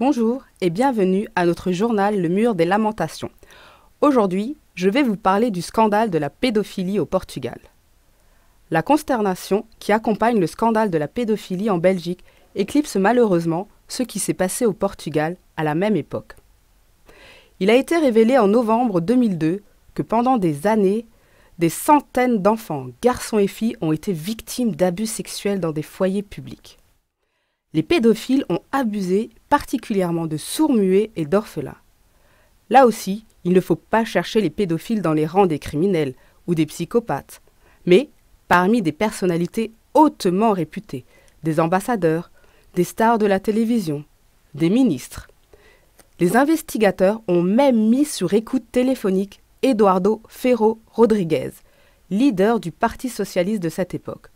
Bonjour et bienvenue à notre journal Le Mur des Lamentations. Aujourd'hui, je vais vous parler du scandale de la pédophilie au Portugal. La consternation qui accompagne le scandale de la pédophilie en Belgique éclipse malheureusement ce qui s'est passé au Portugal à la même époque. Il a été révélé en novembre 2002 que pendant des années, des centaines d'enfants, garçons et filles, ont été victimes d'abus sexuels dans des foyers publics. Les pédophiles ont abusé particulièrement de sourds-muets et d'orphelins. Là aussi, il ne faut pas chercher les pédophiles dans les rangs des criminels ou des psychopathes, mais parmi des personnalités hautement réputées, des ambassadeurs, des stars de la télévision, des ministres. Les investigateurs ont même mis sur écoute téléphonique Eduardo Ferro Rodrigues, leader du Parti socialiste de cette époque.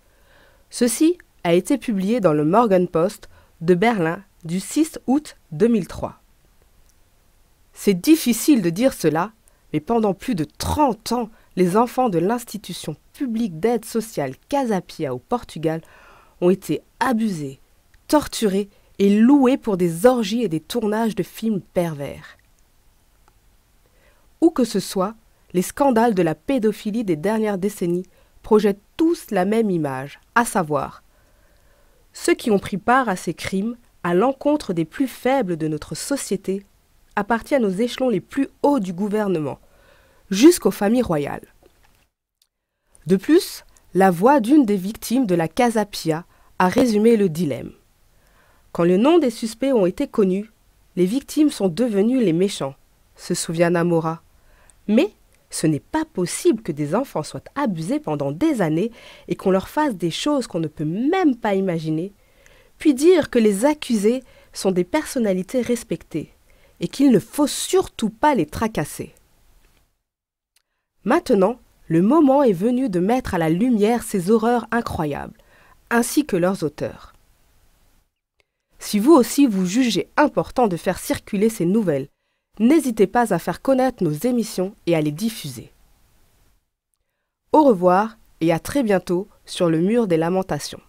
Ceci a été publié dans le Morgenpost de Berlin du 6 août 2003. C'est difficile de dire cela, mais pendant plus de 30 ans, les enfants de l'institution publique d'aide sociale Casa Pia au Portugal ont été abusés, torturés et loués pour des orgies et des tournages de films pervers. Où que ce soit, les scandales de la pédophilie des dernières décennies projettent tous la même image, à savoir ceux qui ont pris part à ces crimes à l'encontre des plus faibles de notre société appartiennent aux échelons les plus hauts du gouvernement, jusqu'aux familles royales. De plus, la voix d'une des victimes de la Casa Pia a résumé le dilemme. Quand les noms des suspects ont été connus, les victimes sont devenues les méchants, se souvient Namora. Mais ce n'est pas possible que des enfants soient abusés pendant des années et qu'on leur fasse des choses qu'on ne peut même pas imaginer, puis dire que les accusés sont des personnalités respectées et qu'il ne faut surtout pas les tracasser. Maintenant, le moment est venu de mettre à la lumière ces horreurs incroyables, ainsi que leurs auteurs. Si vous aussi vous jugez important de faire circuler ces nouvelles, n'hésitez pas à faire connaître nos émissions et à les diffuser. Au revoir et à très bientôt sur le Mur des Lamentations.